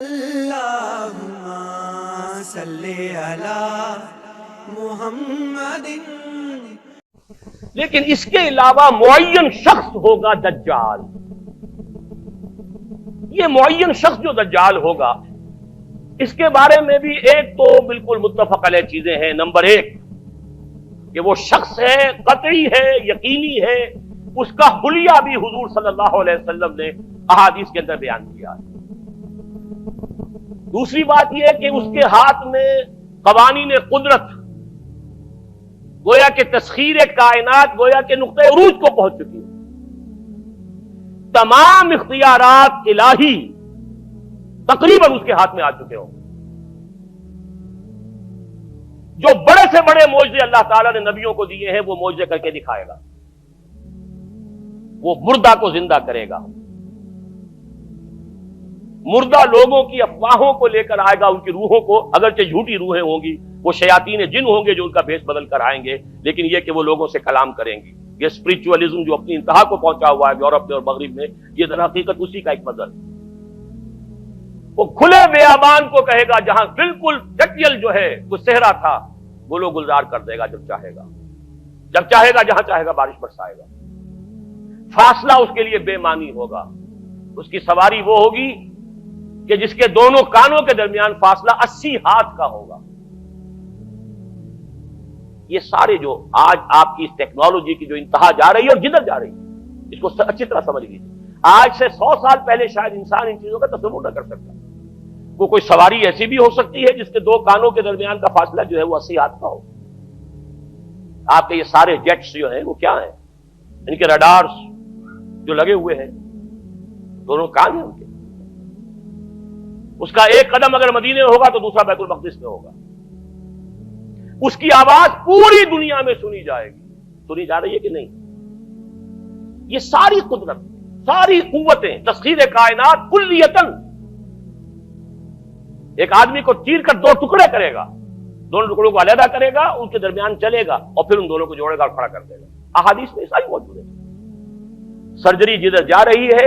اللہم صلی علی محمد۔ لیکن اس کے علاوہ معین شخص ہوگا دجال۔ یہ معین شخص جو دجال ہوگا اس کے بارے میں بھی ایک تو بالکل متفق علیہ چیزیں ہیں۔ نمبر ایک کہ وہ شخص ہے، قطعی ہے، یقینی ہے، اس کا حلیہ بھی حضور صلی اللہ علیہ وسلم نے احادیث کے اندر بیان کیا ہے۔ دوسری بات یہ کہ اس کے ہاتھ میں قوانین قدرت، گویا کہ تسخیر کائنات گویا کہ نقطہ عروج کو پہنچ چکی ہے۔ تمام اختیارات الہی تقریباً اس کے ہاتھ میں آ چکے ہوں۔ جو بڑے سے بڑے معجزے اللہ تعالیٰ نے نبیوں کو دیے ہیں وہ معجزے کر کے دکھائے گا۔ وہ مردہ کو زندہ کرے گا، مردہ لوگوں کی افواہوں کو لے کر آئے گا، ان کی روحوں کو، اگرچہ جھوٹی روحیں ہوں گی، وہ شیاطین جن ہوں گے جو ان کا بھیس بدل کر آئیں گے، لیکن یہ کہ وہ لوگوں سے کلام کریں گی۔ یہ اسپرچولیزم جو اپنی انتہا کو پہنچا ہوا ہے یورپ میں اور مغرب میں، یہ در حقیقت اسی کا ایک مظہر ہے۔ وہ کھلے بیابان کو کہے گا جہاں بالکل ڈٹیل جو ہے وہ صحرا تھا، گل و گلزار کر دے گا جب چاہے گا، جب چاہے گا، جہاں چاہے گا بارش برسائے گا۔ فاصلہ اس کے لیے بے معنی ہوگا۔ اس کی سواری وہ ہوگی کہ جس کے دونوں کانوں کے درمیان فاصلہ 80 ہاتھ کا ہوگا۔ یہ سارے جو آج آپ کی اس ٹیکنالوجی کی جو انتہا جا رہی ہے اور جدھر جا رہی ہے، اس کو اچھی طرح سمجھ لیجیے۔ آج سے 100 سال پہلے شاید انسان ان چیزوں کا تصور نہ کر سکتا۔ وہ کوئی سواری ایسی بھی ہو سکتی ہے جس کے دو کانوں کے درمیان کا فاصلہ جو ہے وہ 80 ہاتھ کا ہو۔ آپ کے یہ سارے جیٹس جو ہیں وہ کیا ہیں؟ ان کے رڈارز جو لگے ہوئے ہیں، دونوں کان ہیں ان کے۔ اس کا ایک قدم اگر مدینے میں ہوگا تو دوسرا بیت المقدس میں ہوگا۔ اس کی آواز پوری دنیا میں سنی جائے گی۔ سنی جا رہی ہے کہ نہیں؟ یہ ساری قدرت، ساری قوتیں، تسخیر کائنات کلیتاً ایک آدمی کو چیر کر دو ٹکڑے کرے گا، دونوں ٹکڑوں کو علیحدہ کرے گا، ان کے درمیان چلے گا اور پھر ان دونوں کو جوڑے گا اور کھڑا کر دے گا۔ احادیث میں ساری موجود ہے۔ سرجری جدھر جا رہی ہے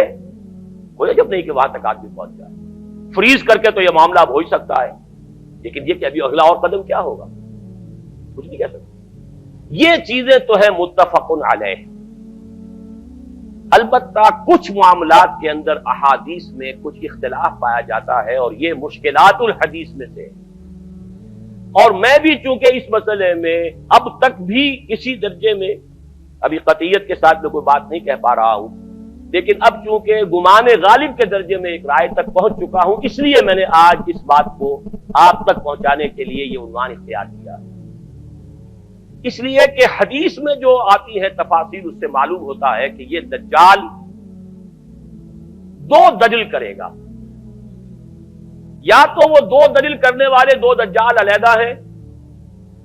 کوئی عجب نہیں کہ وہاں تک آدمی پہنچ جائے۔ فریز کر کے تو یہ معاملہ اب ہو ہی سکتا ہے، لیکن یہ کہ ابھی اگلا اور قدم کیا ہوگا کچھ نہیں کہہ سکتے۔ یہ چیزیں تو ہے متفق علیہ۔ البتہ کچھ معاملات کے اندر احادیث میں کچھ اختلاف پایا جاتا ہے اور یہ مشکلات الحدیث میں سے۔ اور میں بھی چونکہ اس مسئلے میں اب تک بھی کسی درجے میں ابھی قطعیت کے ساتھ میں کوئی بات نہیں کہہ پا رہا ہوں، لیکن اب چونکہ گمان غالب کے درجے میں ایک رائے تک پہنچ چکا ہوں، اس لیے میں نے آج اس بات کو آپ تک پہنچانے کے لیے یہ عنوان اختیار کیا۔ اس لیے کہ حدیث میں جو آتی ہے تفاصیل اس سے معلوم ہوتا ہے کہ یہ دجال دو دجل کرے گا۔ یا تو وہ دو دجل کرنے والے دو دجال علیحدہ ہیں،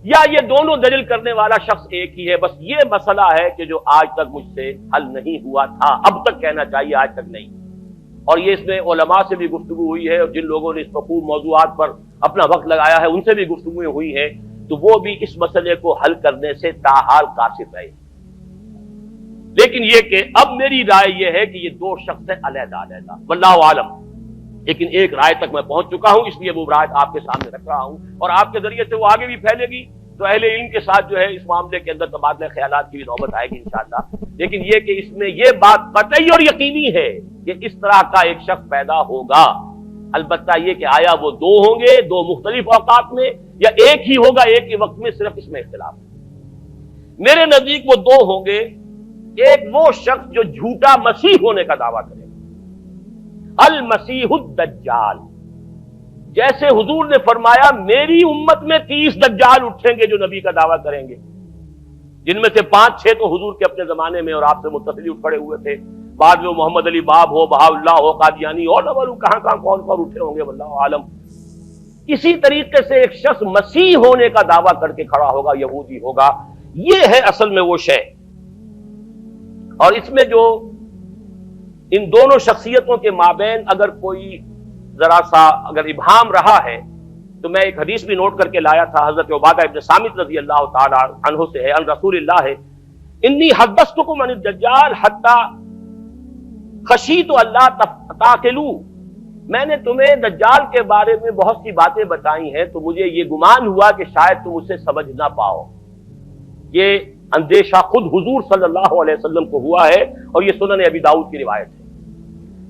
یا یہ دونوں دجل کرنے والا شخص ایک ہی ہے۔ بس یہ مسئلہ ہے کہ جو آج تک مجھ سے حل نہیں ہوا تھا، اب تک کہنا چاہیے آج تک نہیں۔ اور یہ اس میں علماء سے بھی گفتگو ہوئی ہے، اور جن لوگوں نے اس مفہوم موضوعات پر اپنا وقت لگایا ہے ان سے بھی گفتگویں ہوئی ہیں، تو وہ بھی اس مسئلے کو حل کرنے سے تاحال قاصر رہے۔ لیکن یہ کہ اب میری رائے یہ ہے کہ یہ دو شخص ہیں علیحدہ علیحدہ، واللہ عالم۔ لیکن ایک رائے تک میں پہنچ چکا ہوں، اس لیے وہ رائے آپ کے سامنے رکھ رہا ہوں، اور آپ کے ذریعے سے وہ آگے بھی پھیلے گی تو اہل علم کے ساتھ جو ہے اس معاملے کے اندر تبادلہ خیالات کی بھی نوبت آئے گی انشاءاللہ۔ لیکن یہ کہ اس میں یہ بات قطعی اور یقینی ہے کہ اس طرح کا ایک شخص پیدا ہوگا۔ البتہ یہ کہ آیا وہ دو ہوں گے دو مختلف اوقات میں، یا ایک ہی ہوگا ایک ہی وقت میں، صرف اس میں اختلاف ہے۔ میرے نزدیک وہ دو ہوں گے۔ ایک وہ شخص جو جھوٹا مسیح ہونے کا دعویٰ کرے گا، المسیح الدجال، جیسے حضور نے فرمایا میری امت میں 30 دجال اٹھیں گے جو نبی کا دعویٰ کریں گے، جن میں سے 5-6 تو حضور کے اپنے زمانے میں اور آپ سے متصل اٹھ کھڑے ہوئے تھے، بعد میں محمد علی باب ہو، بہاء اللہ ہو، قادیانی اور نہ معلوم کہاں کون اٹھے ہوں گے، واللہ عالم۔ اسی طریقے سے ایک شخص مسیح ہونے کا دعویٰ کر کے کھڑا ہوگا، یہودی ہوگا۔ یہ ہے اصل میں وہ شے۔ اور اس میں جو ان دونوں شخصیتوں کے مابین اگر کوئی ذرا سا اگر ابہام رہا ہے تو میں ایک حدیث بھی نوٹ کر کے لایا تھا، حضرت عبادہ ابن صامت رضی اللہ تعالی عنہ سے ہے، عن رسول اللہ ہے، انی حدثتکم عن الدجال حتی خشیت اللہ تعقلوا میں نے تمہیں دجال کے بارے میں بہت سی باتیں بتائی ہیں تو مجھے یہ گمان ہوا کہ شاید تم اسے سمجھ نہ پاؤ. یہ اندیشہ خود حضور صلی اللہ علیہ وسلم کو ہوا ہے اور یہ سنن ابی داؤد کی روایت ہے.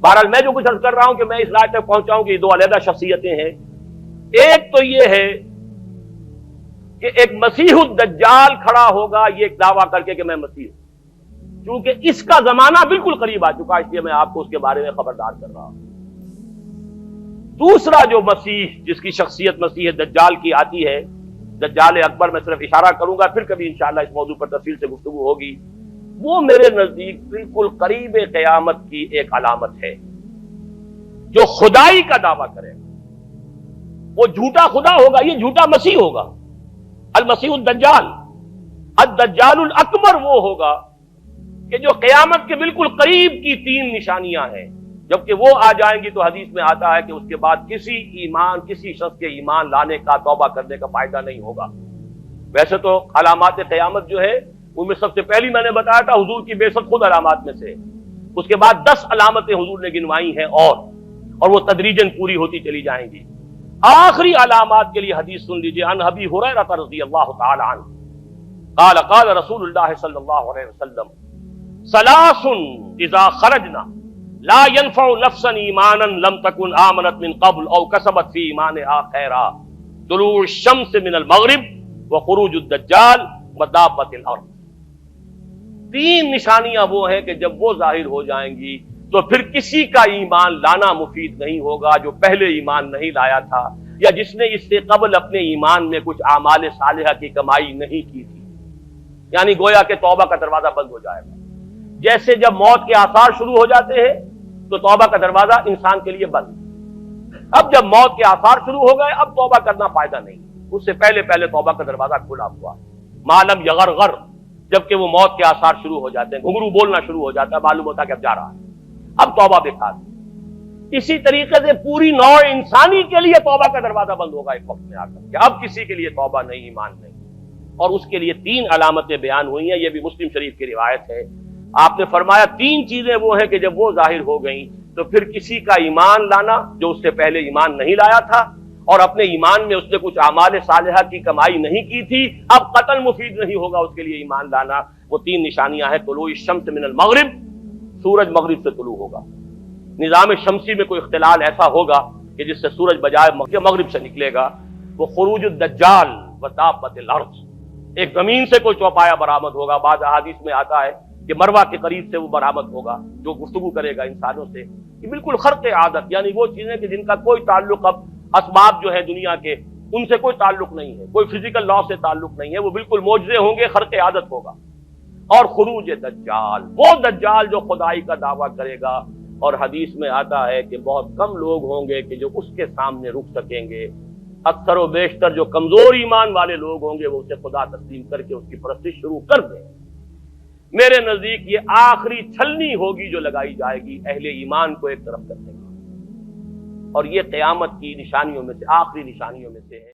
بہرحال میں جو کچھ عرض کر رہا ہوں کہ میں اس رائے تک پہنچا ہوں کہ یہ دو علیحدہ شخصیتیں ہیں. ایک تو یہ ہے کہ ایک مسیح الدجال کھڑا ہوگا یہ ایک دعویٰ کر کے کہ میں مسیح ہوں. چونکہ اس کا زمانہ بالکل قریب آ چکا اس لیے میں آپ کو اس کے بارے میں خبردار کر رہا ہوں. دوسرا جو مسیح جس کی شخصیت مسیح دجال کی آتی ہے، دجال اکبر، میں صرف اشارہ کروں گا، پھر کبھی انشاءاللہ اس موضوع پر تفصیل سے گفتگو ہوگی. وہ میرے نزدیک بالکل قریب قیامت کی ایک علامت ہے. جو خدائی کا دعویٰ کرے گا وہ جھوٹا خدا ہوگا، یہ جھوٹا مسیح ہوگا. المسیح الدجال، الدجال الاکبر وہ ہوگا کہ جو قیامت کے بالکل قریب کی تین نشانیاں ہیں. جبکہ وہ آ جائیں گی تو حدیث میں آتا ہے کہ اس کے بعد کسی شخص کے ایمان لانے کا، توبہ کرنے کا فائدہ نہیں ہوگا. ویسے تو علامات قیامت جو ہے ان میں سب سے پہلی میں نے بتایا تھا حضور کی بعثت خود علامات میں سے. اس کے بعد 10 علامتیں حضور نے گنوائی ہیں اور وہ تدریجاً پوری ہوتی چلی جائیں گی. آخری علامات کے لیے حدیث سن لیجیے. عن ابی ہریرہ رضی اللہ تعالی عنہ قال قال رسول اللہ صلی اللہ علیہ وسلم ثلاث اذا خرجنا لا ينفع نفسا ایمانا لم تكن آمنت من قبل او کسبت فی ایمانها خیرا طلوع الشمس من المغرب وخروج الدجال ودابۃ الارض. تین نشانیاں وہ ہیں کہ جب وہ ظاہر ہو جائیں گی تو پھر کسی کا ایمان لانا مفید نہیں ہوگا جو پہلے ایمان نہیں لایا تھا یا جس نے اس سے قبل اپنے ایمان میں کچھ اعمال صالحہ کی کمائی نہیں کی تھی. یعنی گویا کہ توبہ کا دروازہ بند ہو جائے گا. جیسے جب موت کے آثار شروع ہو جاتے ہیں تو توبہ کا دروازہ انسان کے لیے بند. اب جب موت کے آثار شروع ہو گئے اب توبہ کرنا فائدہ نہیں. اس سے پہلے توبہ کا دروازہ کھلا ہوا. معلوم یغرغر، جبکہ وہ موت کے آثار شروع ہو جاتے ہیں، گھنگرو بولنا شروع ہو جاتا ہے، معلوم ہوتا ہے کہ اب جا رہا ہے، اب توبہ بیکار. اسی طریقے سے پوری نوع انسانی کے لیے توبہ کا دروازہ بند ہوگا ایک وقت میں آ کر کہ اب کسی کے لیے توبہ نہیں، ایمان نہیں. اور اس کے لیے 3 علامتیں بیان ہوئی ہیں. یہ بھی مسلم شریف کی روایت ہے. آپ نے فرمایا 3 چیزیں وہ ہیں کہ جب وہ ظاہر ہو گئیں تو پھر کسی کا ایمان لانا جو اس سے پہلے ایمان نہیں لایا تھا اور اپنے ایمان میں اس نے کچھ اعمال صالحہ کی کمائی نہیں کی تھی، اب قتل مفید نہیں ہوگا اس کے لیے ایمان لانا. وہ 3 نشانیاں ہیں. طلوع الشمس من المغرب، سورج مغرب سے طلوع ہوگا. نظام شمسی میں کوئی اختلال ایسا ہوگا کہ جس سے سورج بجائے مغرب سے نکلے گا. وہ خروج الدجال ودابۃ الارض، ایک زمین سے کوئی چوپایا برآمد ہوگا. بعض احادیث میں آتا ہے کہ مروہ کے قریب سے وہ برآمد ہوگا جو گفتگو کرے گا انسانوں سے. یہ بالکل خرق عادت، یعنی وہ چیزیں کہ جن کا کوئی تعلق اب اسباب جو ہے دنیا کے ان سے کوئی تعلق نہیں ہے، کوئی فزیکل لا سے تعلق نہیں ہے، وہ بالکل معجزے ہوں گے، خرق عادت ہوگا. اور خروج دجال، وہ دجال جو خدائی کا دعویٰ کرے گا. اور حدیث میں آتا ہے کہ بہت کم لوگ ہوں گے کہ جو اس کے سامنے رک سکیں گے. اکثر و بیشتر جو کمزور ایمان والے لوگ ہوں گے وہ اسے خدا تسلیم کر کے اس کی پرستش شروع کر دیں. میرے نزدیک یہ آخری چھلنی ہوگی جو لگائی جائے گی اہل ایمان کو ایک طرف کرنے کی. اور یہ قیامت کی نشانیوں میں سے، آخری نشانیوں میں سے ہے.